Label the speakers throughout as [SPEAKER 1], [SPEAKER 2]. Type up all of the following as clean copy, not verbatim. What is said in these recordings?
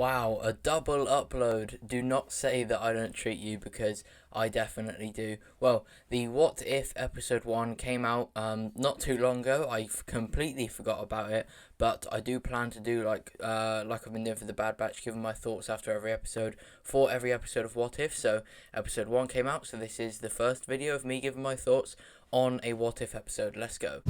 [SPEAKER 1] Wow, a double upload. Do not say that I don't treat you because I definitely do. Well, the What If episode 1 came out not too long ago. I completely forgot about it, but I do plan to do like I've been doing for the Bad Batch, giving my thoughts after every episode for every episode of What If. So, episode 1 came out, so this is the first video of me giving my thoughts on a What If episode. Let's go.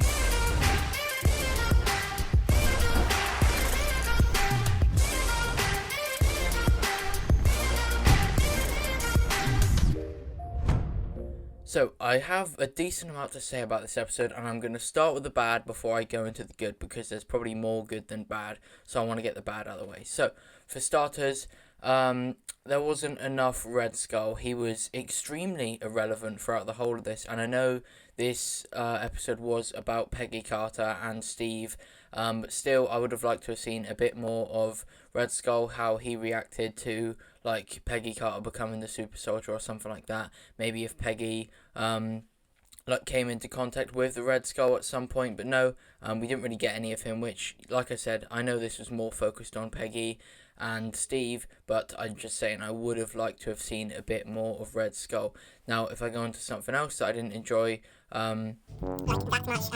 [SPEAKER 1] So, I have a decent amount to say about this episode, and I'm going to start with the bad before I go into the good, because there's probably more good than bad, so I want to get the bad out of the way. So, for starters, there wasn't enough Red Skull. He was extremely irrelevant throughout the whole of this, and I know this episode was about Peggy Carter and Steve, but still, I would have liked to have seen a bit more of Red Skull, how he reacted to like Peggy Carter becoming the super soldier or something like that. Maybe if Peggy came into contact with the Red Skull at some point, but no, we didn't really get any of him, which, like I said, I know this was more focused on Peggy and Steve, but I'm just saying I would have liked to have seen a bit more of Red Skull. Now, if I go on to something else that I didn't enjoy, like that much,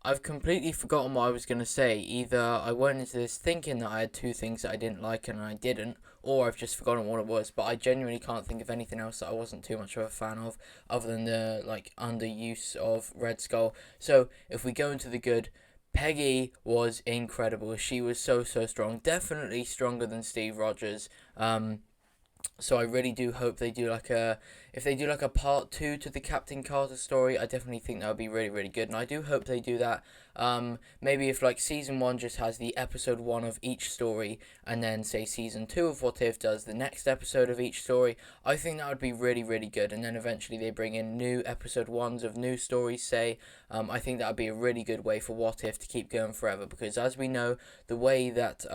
[SPEAKER 1] I've completely forgotten what I was going to say. Either I went into this thinking that I had two things that I didn't like and I didn't, or I've just forgotten what it was. But I genuinely can't think of anything else that I wasn't too much of a fan of, other than the underuse of Red Skull. So if we go into the good, Peggy was incredible. She was so strong, definitely stronger than Steve Rogers. So I really do hope they do if they do like a part 2 to the Captain Carter story, I definitely think that would be really good, and I do hope they do that. Maybe if like season 1 just has the episode 1 of each story, and then say season 2 of What If does the next episode of each story, I think that would be really good, and then eventually they bring in new episode 1s of new stories, say. I think that would be a really good way for What If to keep going forever, because as we know, the way that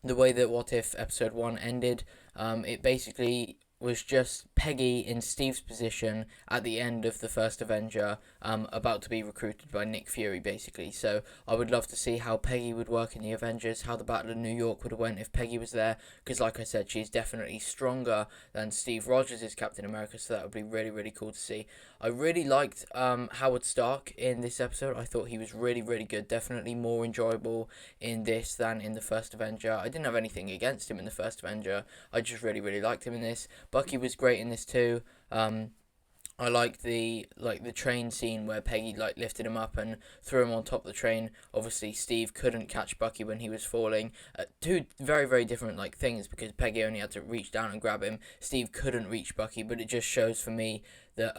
[SPEAKER 1] What If episode 1 ended, it basically was just Peggy in Steve's position at the end of the first Avenger, about to be recruited by Nick Fury, basically. So I would love to see how Peggy would work in the Avengers, how the Battle of New York would have went if Peggy was there, because like I said, she's definitely stronger than Steve Rogers is Captain America, so that would be really cool to see. I really liked Howard Stark in this episode. I thought he was really good, definitely more enjoyable in this than in the first Avenger. I didn't have anything against him in the first Avenger, I just really liked him in this. Bucky was great in this too. I liked the train scene where Peggy lifted him up and threw him on top of the train. Obviously, Steve couldn't catch Bucky when he was falling. Two very different things, because Peggy only had to reach down and grab him. Steve couldn't reach Bucky, but it just shows for me that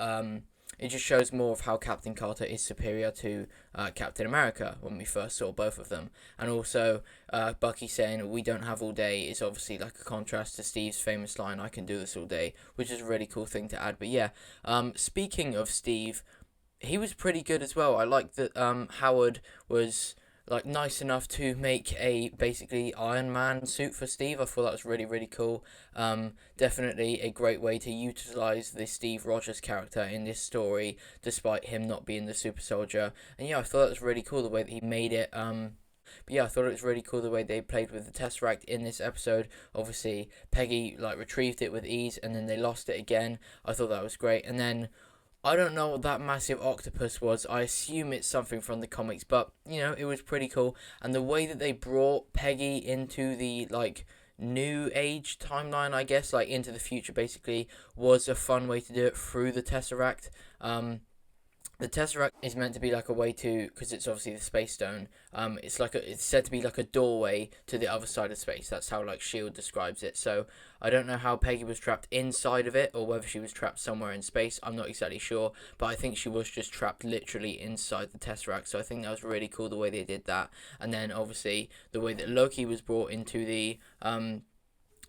[SPEAKER 1] it just shows more of how Captain Carter is superior to Captain America when we first saw both of them. And also, Bucky saying, "We don't have all day," is obviously like a contrast to Steve's famous line, "I can do this all day," which is a really cool thing to add. But yeah, speaking of Steve, he was pretty good as well. I liked that Howard was nice enough to make a basically Iron Man suit for Steve. I thought that was really cool. Definitely a great way to utilize the Steve Rogers character in this story, despite him not being the super soldier. And yeah, I thought that was really cool the way that he made it. But yeah, I thought it was really cool the way they played with the Tesseract in this episode. Obviously, Peggy retrieved it with ease, and then they lost it again. I thought that was great. And then I don't know what that massive octopus was. I assume it's something from the comics, but it was pretty cool. And the way that they brought Peggy into the new age timeline, I guess, into the future, basically, was a fun way to do it through the Tesseract. The Tesseract is meant to be a way to, because it's obviously the Space Stone. It's said to be a doorway to the other side of space. That's how Shield describes it. So I don't know how Peggy was trapped inside of it, or whether she was trapped somewhere in space. I'm not exactly sure, but I think she was just trapped literally inside the Tesseract. So I think that was really cool the way they did that. And then obviously the way that Loki was brought into the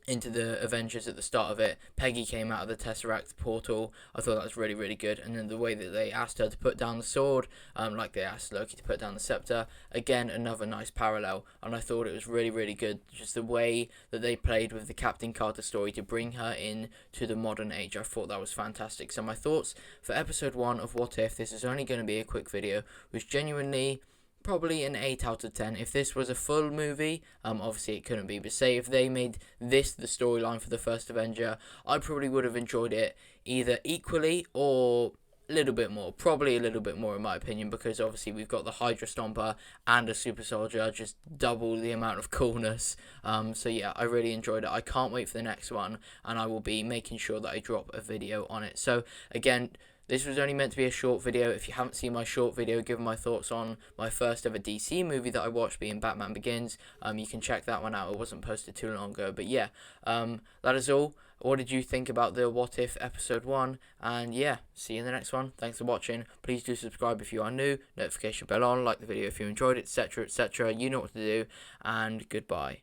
[SPEAKER 1] into the Avengers at the start of it. Peggy came out of the Tesseract portal. I thought that was really, really good. And then the way that they asked her to put down the sword, like they asked Loki to put down the scepter, again, another nice parallel. And I thought it was really, really good. Just the way that they played with the Captain Carter story to bring her in to the modern age. I thought that was fantastic. So my thoughts for episode 1 of What If, this is only going to be a quick video, was genuinely probably an 8 out of 10. If this was a full movie, obviously it couldn't be, but say if they made this the storyline for the first Avenger, I probably would have enjoyed it either equally or a little bit more. Probably a little bit more in my opinion, because obviously we've got the Hydra Stomper and a super soldier, just double the amount of coolness. So yeah, I really enjoyed it. I can't wait for the next one, and I will be making sure that I drop a video on it. So again, this was only meant to be a short video. If you haven't seen my short video giving my thoughts on my first ever DC movie that I watched, being Batman Begins, you can check that one out. It wasn't posted too long ago. But yeah, that is all. What did you think about the What If episode 1? And yeah, see you in the next one. Thanks for watching. Please do subscribe if you are new. Notification bell on. Like the video if you enjoyed it, etc., etc. You know what to do. And goodbye.